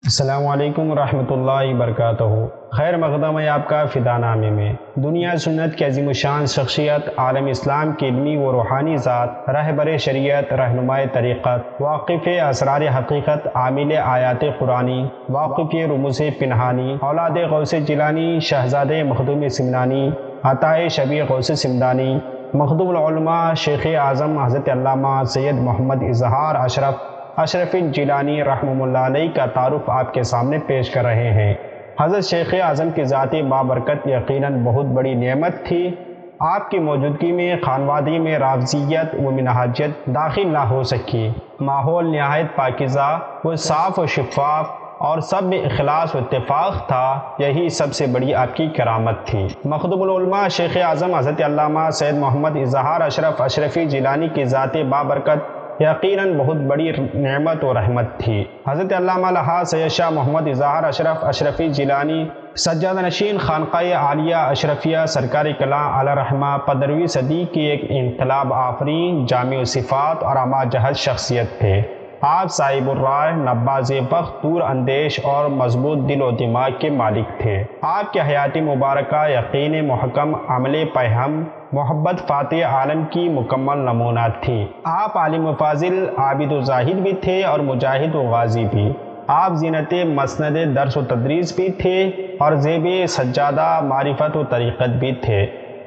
السلام علیکم ورحمۃ اللہ وبرکاتہ۔ خیر مقدم ہے آپ کا فدا نامے میں۔ دنیا سنت کی عظیم الشان شخصیت، عالم اسلام کی علمی و روحانی ذات، رہبر شریعت، رہنمائے طریقت، واقف اسرار حقیقت، عامل آیات قرآنی، واقف رموز پنہانی، اولاد غوث جیلانی، شہزادے مخدوم سمنانی، عطائے شبیہ غوث سمدانی، مخدوم العلماء شیخ اعظم حضرت علامہ سید محمد اظہار اشرف جیلانی رحمہ اللہ علیہ کا تعارف آپ کے سامنے پیش کر رہے ہیں۔ حضرت شیخ اعظم کی ذاتی بابرکت یقیناً بہت بڑی نعمت تھی۔ آپ کی موجودگی میں خانوادگی میں رافضیت و منہجیت داخل نہ ہو سکی۔ ماحول نہایت پاکیزہ و صاف و شفاف اور سب میں اخلاص و اتفاق تھا، یہی سب سے بڑی آپ کی کرامت تھی۔ مخدوم العلماء شیخ اعظم حضرت علامہ سید محمد اظہار اشرف اشرفی جیلانی کی ذاتی بابرکت یقیناً بہت بڑی نعمت و رحمت تھی۔ حضرت علامہ لہٰ سید شاہ محمد اظہار اشرف اشرفی جیلانی سجادہ نشین خانقاہ عالیہ اشرفیہ سرکار کلام الرحمة 15ویں صدی کی ایک انقلاب آفرین جامع صفات اور اعمیٰ جہت شخصیت تھے۔ آپ صاحب الرائے، نباز وقت، دور اندیش اور مضبوط دل و دماغ کے مالک تھے۔ آپ کے حیات مبارکہ یقین محکم، عمل پہم، محبت فاتح عالم کی مکمل نمونات تھی۔ آپ عالم و فاضل، عابد و زاہد بھی تھے اور مجاہد و غازی بھی۔ آپ زینت مسند درس و تدریس بھی تھے اور زیب سجادہ معرفت و طریقت بھی تھے۔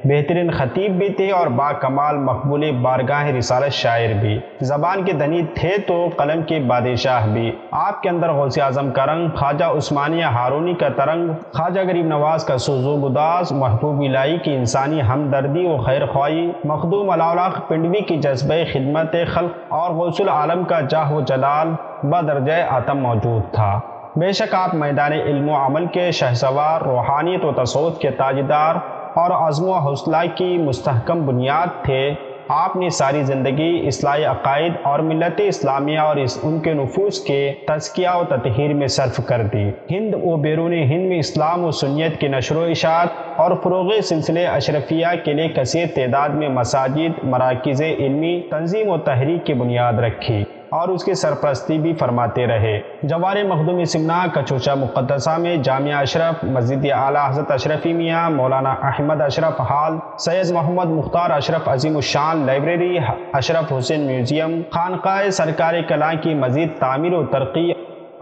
بہترین خطیب بھی تھے اور با کمال مقبول بارگاہ رسالت شاعر بھی۔ زبان کے دھنی تھے تو قلم کے بادشاہ بھی۔ آپ کے اندر غوث اعظم کا رنگ، خواجہ عثمانیہ ہارونی کا ترنگ، خواجہ غریب نواز کا سوز و گداز، محبوب الہی کی انسانی ہمدردی و خیر خواہی، مخدوم علاولاق پنڈوی کی جذبہ خدمت خلق اور غوث العالم کا جاہ و جلال بدرجہ آتم موجود تھا۔ بے شک آپ میدان علم و عمل کے شہسوار، روحانیت و تصوف کے تاجدار اور عزم و حوصلہ کی مستحکم بنیاد تھے۔ آپ نے ساری زندگی اصلاح عقائد اور ملت اسلامیہ اور ان کے نفوس کے تزکیہ و تطہیر میں صرف کر دی۔ ہند و بیرون ہند میں اسلام و سنیت کی نشر و اشاعت اور فروغ سلسلے اشرفیہ کے لیے کثیر تعداد میں مساجد، مراکز علمی تنظیم و تحریک کی بنیاد رکھی اور اس کی سرپرستی بھی فرماتے رہے۔ جوار مخدوم سمنا کچوچا مقدسہ میں جامعہ اشرف، مسجد اعلیٰ حضرت اشرفی میاں مولانا احمد اشرف ہال، سید محمد مختار اشرف عظیم الشان لائبریری، اشرف حسین میوزیم، خانقاہ سرکار کلام کی مزید تعمیر و ترقی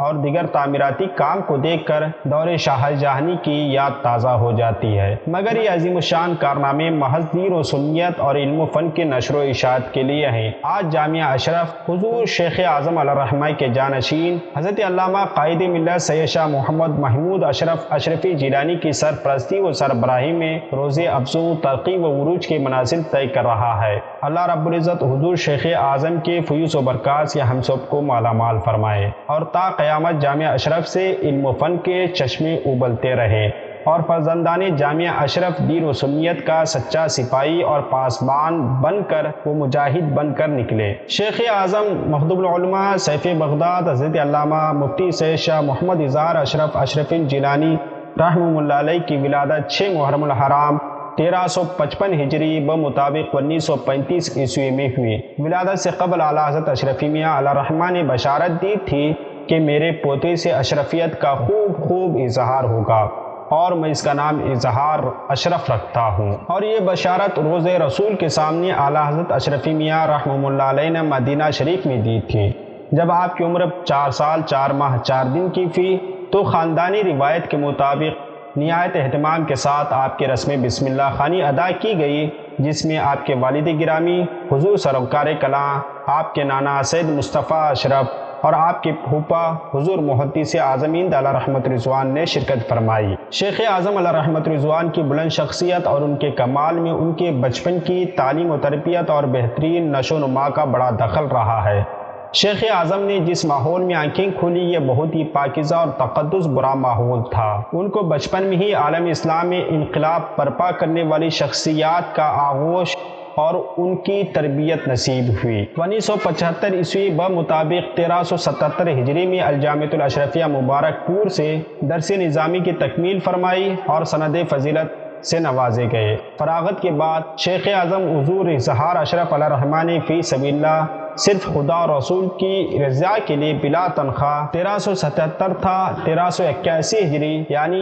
اور دیگر تعمیراتی کام کو دیکھ کر دور شاہ جہانی کی یاد تازہ ہو جاتی ہے۔ مگر یہ عظیم الشان کارنامے محض دین و سنیت اور علم و فن کے نشر و اشاعت کے لیے ہیں۔ آج جامعہ اشرف حضور شیخ اعظم الرحمہ کے جانشین حضرت علامہ قائد ملت سید شاہ محمد محمود اشرف اشرفی جیلانی کی سرپرستی و سربراہی میں روز افزوں، ترقی و عروج کے منازل طے کر رہا ہے۔ اللہ رب العزت حضور شیخ اعظم کے فیوز و برکات سے ہم سب کو مالا مال فرمائے اور تا قیامت جامعہ اشرف سے علم و فن کے چشمے ابلتے رہے اور فرزندان جامعہ اشرف دین و سنیت کا سچا سپاہی اور پاسبان بن کر وہ مجاہد بن کر نکلے۔ شیخ اعظم مخدوم العلماء سیف بغداد حضرت علامہ مفتی سید شاہ محمد اظہار اشرف اشرف جیلانی رحمہ اللہ علیہ کی ولادت 6 محرم الحرام 1355 ہجری بمطابق 1935 عیسوی میں ہوئی۔ ولادت سے قبل اعلیٰ حضرت اشرفی میاں الرحمہ نے بشارت دی تھی کہ میرے پوتے سے اشرفیت کا خوب اظہار ہوگا اور میں اس کا نام اظہار اشرف رکھتا ہوں۔ اور یہ بشارت روز رسول کے سامنے اعلیٰ حضرت اشرفی میاں رحمہ اللہ علیہ نے مدینہ شریف میں دی تھی۔ جب آپ کی عمر 4 سال 4 ماہ 4 دن کی تھی تو خاندانی روایت کے مطابق نہایت اہتمام کے ساتھ آپ کی رسم بسم اللہ خوانی ادا کی گئی، جس میں آپ کے والد گرامی حضور سرکار کلام، آپ کے نانا سید مصطفیٰ اشرف اور آپ کے پھوپھا حضور محدث اعظم علیہ رحمت رضوان نے شرکت فرمائی۔ شیخ اعظم علیہ رحمت رضوان کی بلند شخصیت اور ان کے کمال میں ان کے بچپن کی تعلیم و تربیت اور بہترین نشو و نما کا بڑا دخل رہا ہے۔ شیخ اعظم نے جس ماحول میں آنکھیں کھولی یہ بہت ہی پاکیزہ اور تقدس برا ماحول تھا۔ ان کو بچپن میں ہی عالم اسلام میں انقلاب برپا کرنے والی شخصیات کا آغوش اور ان کی تربیت نصیب ہوئی۔ 1975 عیسوی بمطابق 1377 ہجری میں الجامعۃ الاشرفیہ مبارک پور سے درس نظامی کی تکمیل فرمائی اور سند فضیلت سے نوازے گئے۔ فراغت کے بعد شیخ اعظم حضور اظہار اشرف الرحمہ نے فی سبیل اللہ صرف خدا اور رسول کی رضا کے لیے بلا تنخواہ 1377 تھا 1381 ہجری یعنی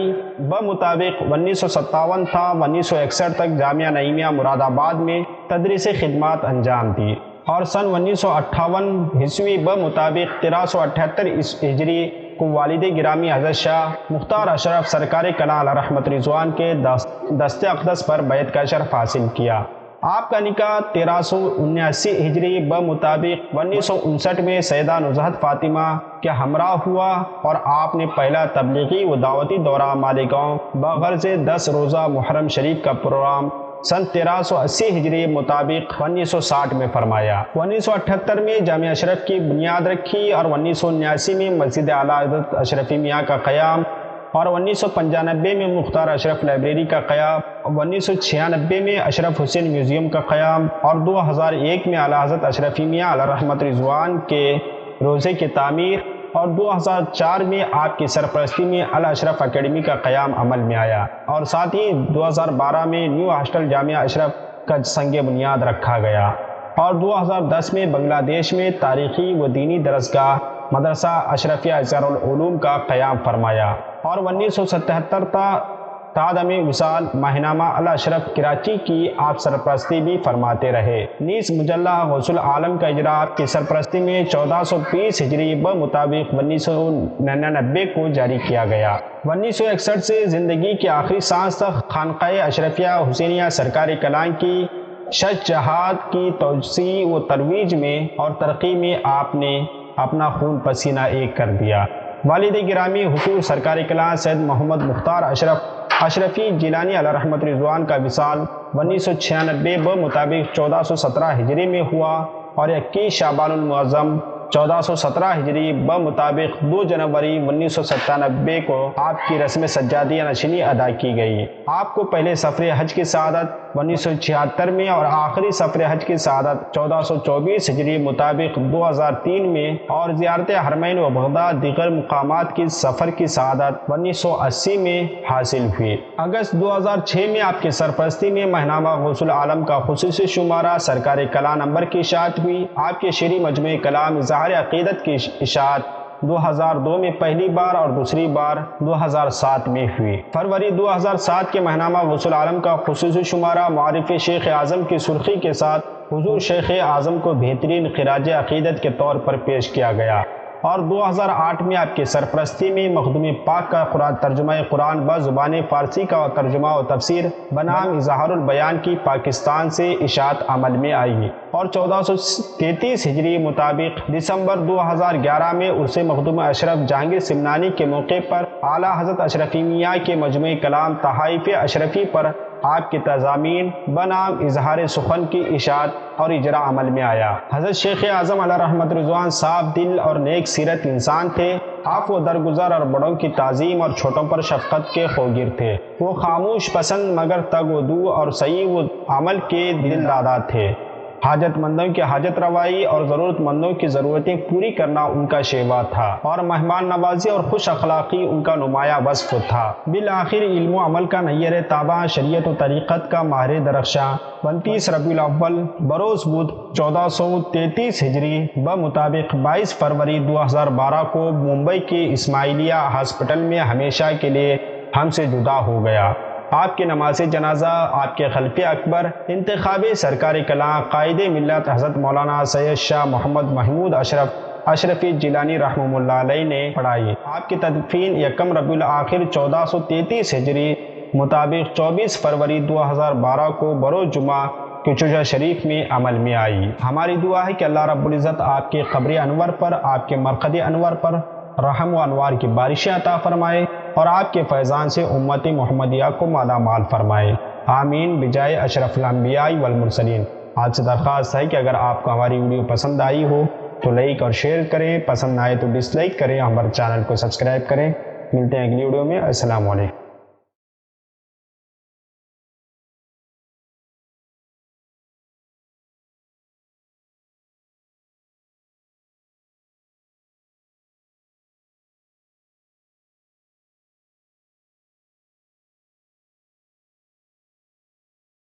بمطابق 1957 تھا 1961 تک جامعہ نعیمیہ مراد آباد میں تدریس خدمات انجام دی، اور سن 1958 عیسوی بمطابق 1378 ہجری کو والد گرامی حضرت شاہ مختار اشرف سرکار کلاں علیہ رحمت رضوان کے دست اقدس پر بیعت کا شرف حاصل کیا۔ آپ کا نکاح 1379 ہجری بمطابق 1959 میں سیدہ نزہت فاطمہ کے ہمراہ ہوا، اور آپ نے پہلا تبلیغی و دعوتی دورہ مالیگاؤں بغرض 10 روزہ محرم شریف کا پروگرام سن 1380 ہجری مطابق 1960 میں فرمایا۔ 1978 میں جامعہ اشرف کی بنیاد رکھی، اور 1979 میں مسجد اعلیٰ حضرت اشرفی میاں کا قیام، اور 1995 میں مختار اشرف لائبریری کا قیام، 1996 میں اشرف حسین میوزیم کا قیام، اور 2001 میں اعلیٰ حضرت اشرفی میاں علیہ رحمت رضوان کے روضے کی تعمیر، اور 2004 میں آپ کی سرپرستی میں الاشرف اکیڈمی کا قیام عمل میں آیا، اور ساتھ ہی 2012 میں نیو ہاسٹل جامعہ اشرف کا سنگ بنیاد رکھا گیا، اور 2010 میں بنگلہ دیش میں تاریخی و دینی درسگاہ مدرسہ اشرفیہ اظہار العلوم کا قیام فرمایا، اور 1977 تعدم وصال ماہنامہ الاشرف کراچی کی آپ سرپرستی بھی فرماتے رہے۔ نیز مجلہ غوث العالم کا اجرا آپ کی سرپرستی میں 1420 ہجری بمطابق 1999 کو جاری کیا گیا۔ 1961 سے زندگی کی آخری سانس تک خانقاہ اشرفیہ حسینیہ سرکار کلام کی شجاعت کی توسیع و ترویج میں اور ترقی میں آپ نے اپنا خون پسینہ ایک کر دیا۔ والد گرامی حضور سرکار کلام سید محمد مختار اشرفی جیلانی علیہ رحمت رضوان کا وصال 1996 بمطابق 1417 ہجری میں ہوا، اور 21 شعبان المعظم 1417 ہجری بمطابق 2 جنوری 1997 کو آپ کی رسم سجادیہ نشینی ادا کی گئی۔ آپ کو پہلے سفر حج کی سعادت 1976 میں اور آخری سفر حج کی سعادت 1424 ہجری مطابق 2003 میں، اور زیارت حرمین و بغداد دیگر مقامات کی سفر کی سعادت 1980 میں حاصل ہوئی۔ اگست 2006 میں آپ کی سرپرستی میں ماہنامہ غوث العالم کا خصوصی شمارہ سرکار کلام نمبر کی اشاعت ہوئی۔ آپ کے شعری مجموعہ کلام اظہار عقیدت کی اشاعت 2002 میں پہلی بار اور دوسری بار 2007 میں ہوئی۔ فروری 2007 کے ماہنامہ غوث العالم کا خصوصی شمارہ معرف شیخ اعظم کی سرخی کے ساتھ حضور شیخ اعظم کو بہترین خراج عقیدت کے طور پر پیش کیا گیا، اور 2008 میں آپ کی سرپرستی میں مخدوم پاک کا ترجمہ قرآن بزبان فارسی کا ترجمہ و تفسیر بنام اظہار البیان کی پاکستان سے اشاعت عمل میں آئی، اور 1433 ہجری مطابق دسمبر 2011 میں عرس مخدوم اشرف جہانگیر سمنانی کے موقع پر اعلیٰ حضرت اشرفی میاں کے مجموعہ کلام تحائف اشرفی پر آپ کی تضامین بنام اظہار سخن کی اشاعت اور اجرا عمل میں آیا۔ حضرت شیخ اعظم علیہ رحمت رضوان صاف دل اور نیک سیرت انسان تھے۔ آپ وہ درگزر اور بڑوں کی تعظیم اور چھوٹوں پر شفقت کے خوگر تھے۔ وہ خاموش پسند مگر تگ و دو اور صحیح و عمل کے دل دادا تھے۔ حاجت مندوں کی حاجت روائی اور ضرورت مندوں کی ضرورتیں پوری کرنا ان کا شیوا تھا، اور مہمان نوازی اور خوش اخلاقی ان کا نمایاں وصف تھا۔ بالآخر علم و عمل کا نیر تاباں، شریعت و طریقت کا ماہر درخشاں، 29 ربیع الاول بروز بدھ 1433 ہجری بمطابق 22 فروری 2012 کو ممبئی کے اسماعیلیہ ہاسپٹل میں ہمیشہ کے لیے ہم سے جدا ہو گیا۔ آپ کی نماز جنازہ آپ کے خلیفہ اکبر انتخاب سرکار کلام قائد ملت حضرت مولانا سید شاہ محمد محمود اشرفی جیلانی رحمہ اللہ علیہ نے پڑھائی۔ آپ کی تدفین 1 ربیع الاخر 1433 ہجری مطابق 24 فروری 2012 کو بروز جمعہ کچوچا شریف میں عمل میں آئی۔ ہماری دعا ہے کہ اللہ رب العزت آپ کے قبر انور پر، آپ کے مرقد انور پر رحم و انوار کی بارشیں عطا فرمائے، اور آپ کے فیضان سے امت محمدیہ کو مالا مال فرمائے، آمین بجائے اشرف الانبیاء والمرسلین۔ آج سے درخواست ہے کہ اگر آپ کو ہماری ویڈیو پسند آئی ہو تو لائک اور شیئر کریں، پسند نہ آئے تو ڈس لائک کریں، ہمارے چینل کو سبسکرائب کریں۔ ملتے ہیں اگلی ویڈیو میں۔ السلام علیکم۔